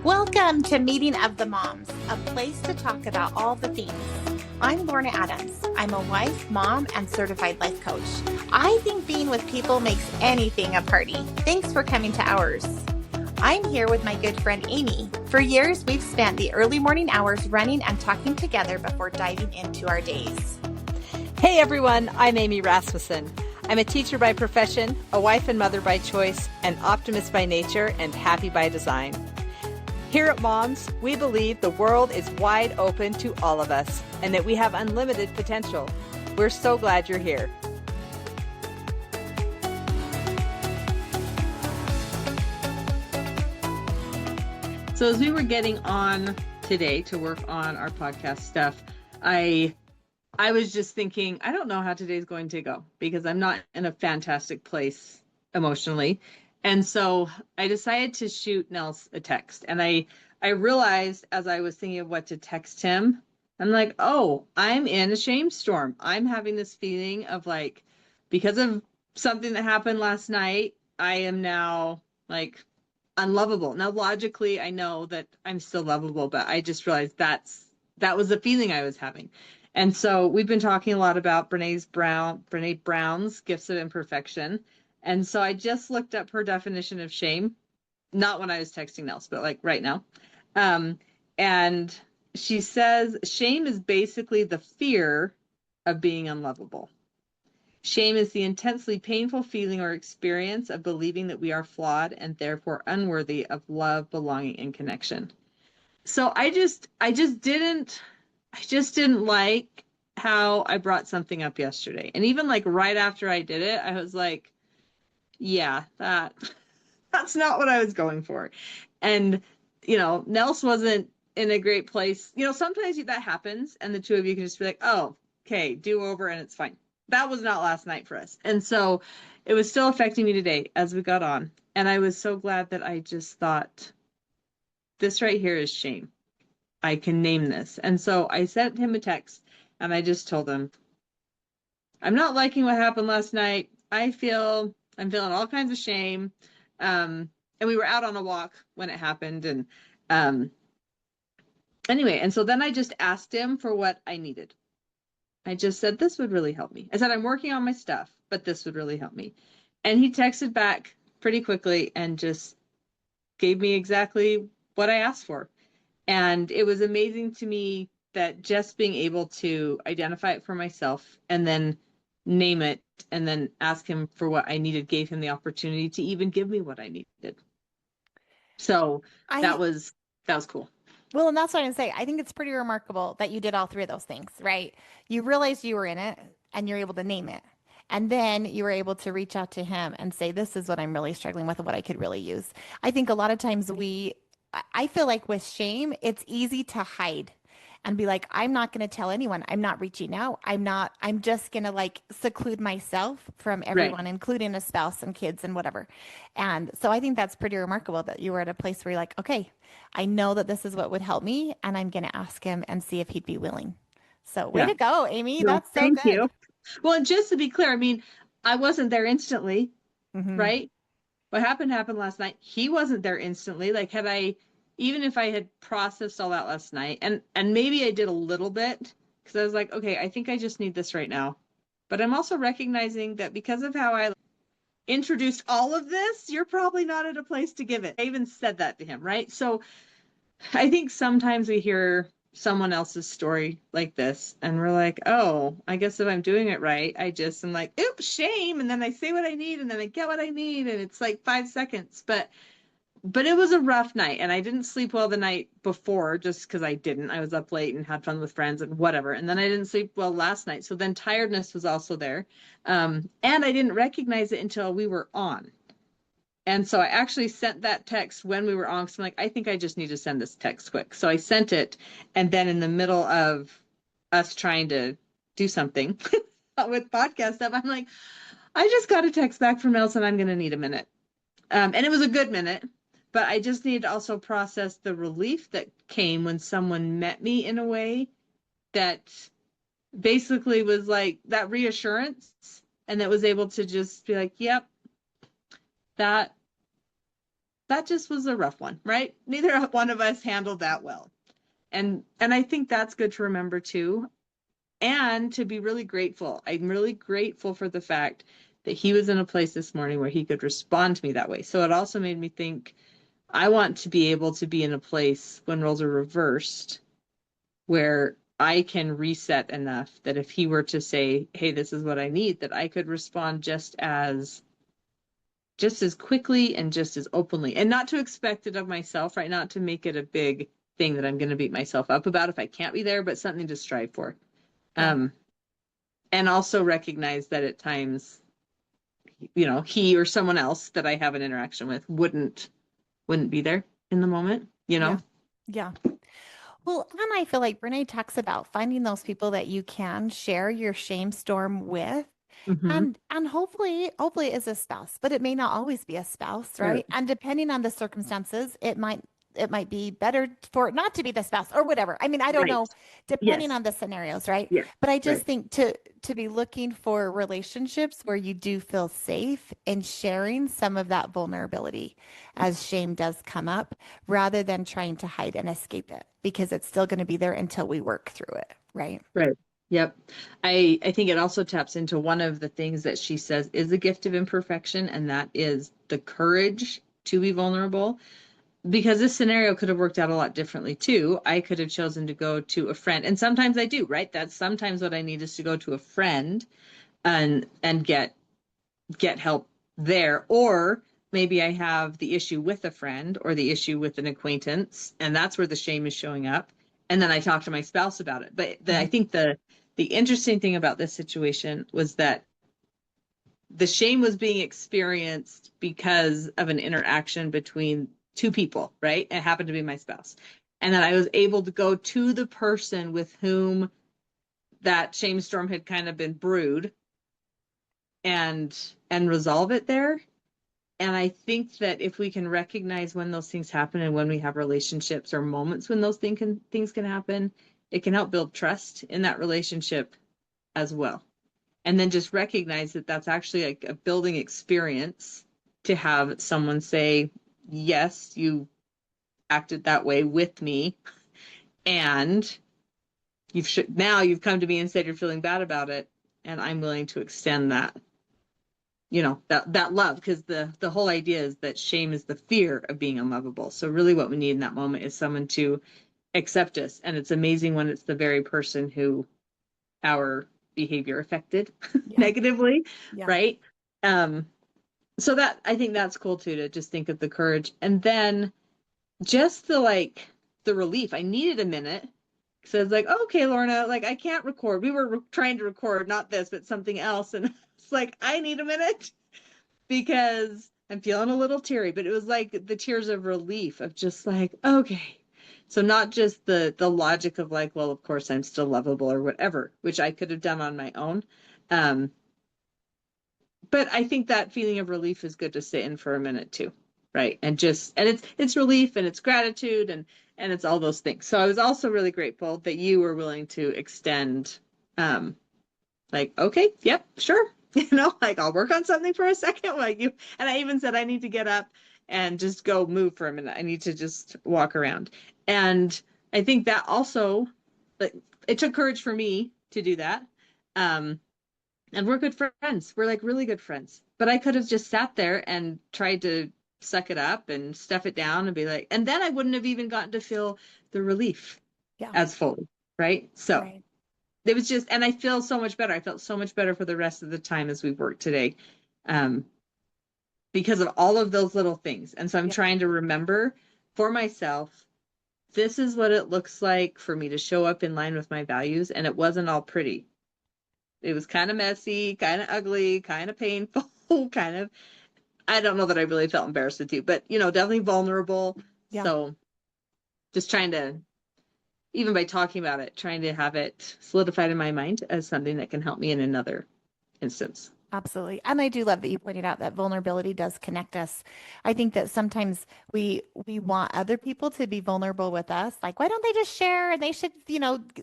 Welcome to Meeting of the Moms, a place to talk about all the things. I'm Lorna Adams. I'm a wife, mom, and certified life coach. I think being with people makes anything a party. Thanks for coming to ours. I'm here with my good friend Amy. For years, we've spent the early morning hours running and talking together before diving into our days. Hey everyone, I'm Amy Rasmussen. I'm a teacher by profession, a wife and mother by choice, an optimist by nature, and happy by design. Here at Moms, we believe the world is wide open to all of us and that we have unlimited potential. We're so glad you're here. So as we were getting on today to work on our podcast stuff, I was just thinking, I don't know how today's going to go because I'm not in a fantastic place emotionally. And so I decided to shoot Nels a text. And I realized as I was thinking of what to text him, I'm like, oh, I'm in a shame storm. I'm having this feeling of like, because of something that happened last night, I am now like unlovable. Now, logically, I know that I'm still lovable, but I just realized that was the feeling I was having. And so we've been talking a lot about Brene Brown's Gifts of Imperfection. And so I just looked up her definition of shame, not when I was texting Nels, but like right now. And she says, shame is basically the fear of being unlovable. Shame is the intensely painful feeling or experience of believing that we are flawed and therefore unworthy of love, belonging, and connection. So I just didn't like how I brought something up yesterday. And even like right after I did it, I was like, yeah, that's not what I was going for. And, Nels wasn't in a great place. Sometimes that happens and the two of you can just be like, oh, okay, do over and it's fine. That was not last night for us. And so it was still affecting me today as we got on. And I was so glad that I just thought, this right here is shame. I can name this. And so I sent him a text and I just told him, I'm not liking what happened last night. I'm feeling all kinds of shame. And we were out on a walk when it happened. And anyway, and so then I just asked him for what I needed. I just said, this would really help me. I said, I'm working on my stuff, but this would really help me. And he texted back pretty quickly and just gave me exactly what I asked for. And it was amazing to me that just being able to identify it for myself and then name it and then ask him for what I needed gave him the opportunity to even give me what I needed. So that was cool. Well, and that's what I'm saying. I think it's pretty remarkable that you did all three of those things, right? You realized you were in it and you're able to name it. And then you were able to reach out to him and say, this is what I'm really struggling with and what I could really use. I think a lot of times I feel like with shame, it's easy to hide and be like, I'm not going to tell anyone. I'm not reaching out. I'm just going to like seclude myself from everyone, right, including a spouse and kids and whatever. And so I think that's pretty remarkable that you were at a place where you're like, okay, I know that this is what would help me and I'm going to ask him and see if he'd be willing. So way to go, Amy. No, that's so thank good. You. Well, just to be clear, I mean, I wasn't there instantly, right? What happened last night. He wasn't there instantly. Like even if I had processed all that last night, and maybe I did a little bit because I was like, okay, I think I just need this right now. But I'm also recognizing that because of how I introduced all of this, you're probably not at a place to give it. I even said that to him, right? So I think sometimes we hear someone else's story like this and we're like, oh, I guess if I'm doing it right, I just am like, oops, shame. And then I say what I need and then I get what I need. And it's like 5 seconds. But it was a rough night and I didn't sleep well the night before just because I was up late and had fun with friends and whatever. And then I didn't sleep well last night. So then tiredness was also there. And I didn't recognize it until we were on. And so I actually sent that text when we were on. So I'm like, I think I just need to send this text quick. So I sent it. And then in the middle of us trying to do something with podcast stuff, I'm like, I just got a text back from Nelson. I'm going to need a minute. And it was a good minute. But I just needed to also process the relief that came when someone met me in a way that basically was like that reassurance and that was able to just be like, yep, that that just was a rough one, right? Neither one of us handled that well. And I think that's good to remember too, and to be really grateful. I'm really grateful for the fact that he was in a place this morning where he could respond to me that way. So it also made me think, I want to be able to be in a place when roles are reversed where I can reset enough that if he were to say, hey, this is what I need, that I could respond just as quickly and just as openly, and not to expect it of myself, right? Not to make it a big thing that I'm going to beat myself up about if I can't be there, but something to strive for. Yeah. And also recognize that at times, he or someone else that I have an interaction with wouldn't be there in the moment, Yeah. Yeah. Well, and I feel like Brene talks about finding those people that you can share your shame storm with. Mm-hmm. And hopefully is a spouse, but it may not always be a spouse, Right. right? And depending on the circumstances, it might be better for it not to be the spouse or whatever. I mean, I don't Right. know, depending Yes. on the scenarios, right? Yeah. But I just Right. think to be looking for relationships where you do feel safe in sharing some of that vulnerability as shame does come up, rather than trying to hide and escape it, because it's still going to be there until we work through it, right? Right. Yep. I think it also taps into one of the things that she says is a gift of imperfection, and that is the courage to be vulnerable. Because this scenario could have worked out a lot differently too. I could have chosen to go to a friend, and sometimes I do, right? That's sometimes what I need is to go to a friend and get help there. Or maybe I have the issue with a friend or the issue with an acquaintance, and that's where the shame is showing up. And then I talk to my spouse about it. But I Mhm. think the interesting thing about this situation was that the shame was being experienced because of an interaction between two people, right? It happened to be my spouse. And then I was able to go to the person with whom that shame storm had kind of been brewed and resolve it there. And I think that if we can recognize when those things happen and when we have relationships or moments when those things can happen, it can help build trust in that relationship as well. And then just recognize that that's actually like a building experience to have someone say, yes, you acted that way with me, and now you've come to me and said you're feeling bad about it, and I'm willing to extend that, that love, because the whole idea is that shame is the fear of being unlovable. So really what we need in that moment is someone to accept us. And it's amazing when it's the very person who our behavior affected Yeah. negatively, Yeah. right? um so that, I think that's cool too, to just think of the courage, and then just the relief. I needed a minute. So it's like, okay, Lorna, like I can't record. We were trying to record not this but something else, and it's like, I need a minute because I'm feeling a little teary. But it was like the tears of relief, of just like, okay. So not just the logic of like, well, of course I'm still lovable or whatever, which I could have done on my own. Um, but I think that feeling of relief is good to sit in for a minute too, right? And it's relief and it's gratitude and it's all those things. So I was also really grateful that you were willing to extend, um, like, okay, yep, sure, like I'll work on something for a second, like you. And I even said I need to get up and just go move for a minute. I need to just walk around. And I think that also, like, it took courage for me to do that. Um, and we're good friends. We're like really good friends. But I could have just sat there and tried to suck it up and stuff it down and be like, and then I wouldn't have even gotten to feel the relief Yeah. as fully. Right. So Right. it was just, and I feel so much better. I felt so much better for the rest of the time as we worked today, um, because of all of those little things. And so I'm Yeah. trying to remember for myself, this is what it looks like for me to show up in line with my values. And it wasn't all pretty. It was kind of messy, kind of ugly, kind of painful, kind of, I don't know that I really felt embarrassed with you, but definitely vulnerable. Yeah. So just trying to, even by talking about it, trying to have it solidified in my mind as something that can help me in another instance. Absolutely. And I do love that you pointed out that vulnerability does connect us. I think that sometimes we want other people to be vulnerable with us. Like, why don't they just share? And they should,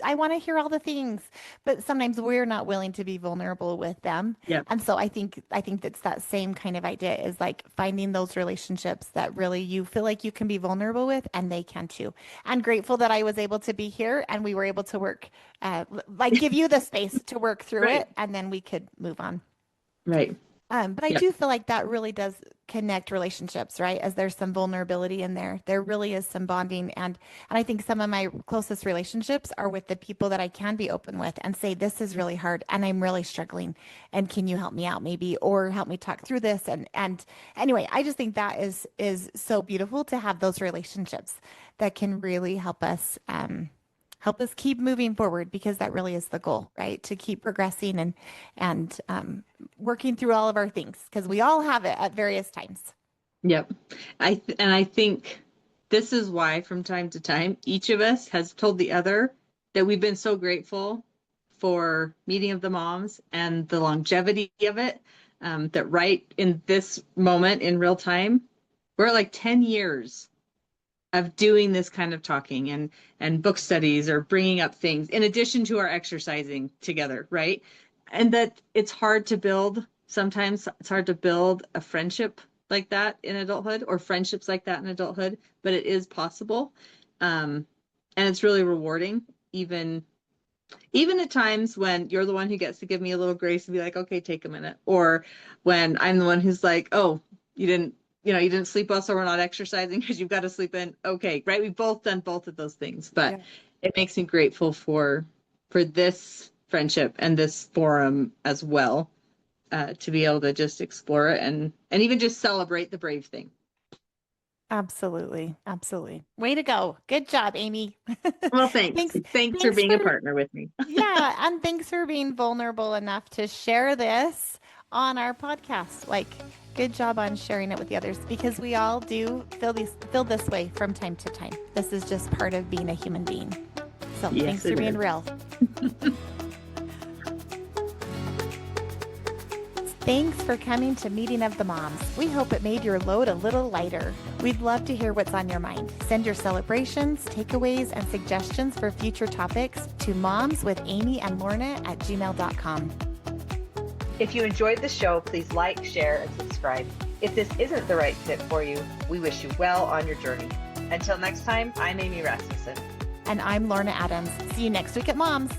I want to hear all the things. But sometimes we're not willing to be vulnerable with them. Yeah. And so I think that's that same kind of idea is like finding those relationships that really you feel like you can be vulnerable with and they can too. I'm grateful that I was able to be here and we were able to work, like give you the space to work through Right. it and then we could move on. Right. But I Yep. do feel like that really does connect relationships, right? As there's some vulnerability in there. There really is some bonding. And I think some of my closest relationships are with the people that I can be open with and say, this is really hard and I'm really struggling. And can you help me out maybe or help me talk through this? And anyway, I just think that is so beautiful to have those relationships that can really help us keep moving forward because that really is the goal, right? To keep progressing and working through all of our things because we all have it at various times. Yep. I think this is why from time to time each of us has told the other that we've been so grateful for Meeting of the Moms and the longevity of it. That right in this moment in real time, we're at like 10 years of doing this kind of talking and book studies or bringing up things in addition to our exercising together, right? And that it's hard to build. Sometimes it's hard to build a friendship like that in adulthood or friendships like that in adulthood, but it is possible. And it's really rewarding, even at times when you're the one who gets to give me a little grace and be like, okay, take a minute. Or when I'm the one who's like, oh, you didn't sleep well, so we're not exercising because you've got to sleep in. Okay, right? We've both done both of those things, but Yeah. it makes me grateful for this friendship and this forum as well, to be able to just explore it and even just celebrate the brave thing. Absolutely. Absolutely. Way to go. Good job, Amy. Well, thanks. Thanks. Thanks for Thanks being a for, partner with me. yeah. And thanks for being vulnerable enough to share this on our podcast. Like, good job on sharing it with the others because we all do feel this way from time to time. This is just part of being a human being. So Yes, thanks for it being is. real. Thanks for coming to Meeting of the Moms. We hope it made your load a little lighter. We'd love to hear what's on your mind. Send your celebrations, takeaways, and suggestions for future topics to momswithamyandlorna@gmail.com. If you enjoyed the show, please like, share, and subscribe. If this isn't the right fit for you, we wish you well on your journey. Until next time, I'm Amy Rasmussen. And I'm Lorna Adams. See you next week at Moms.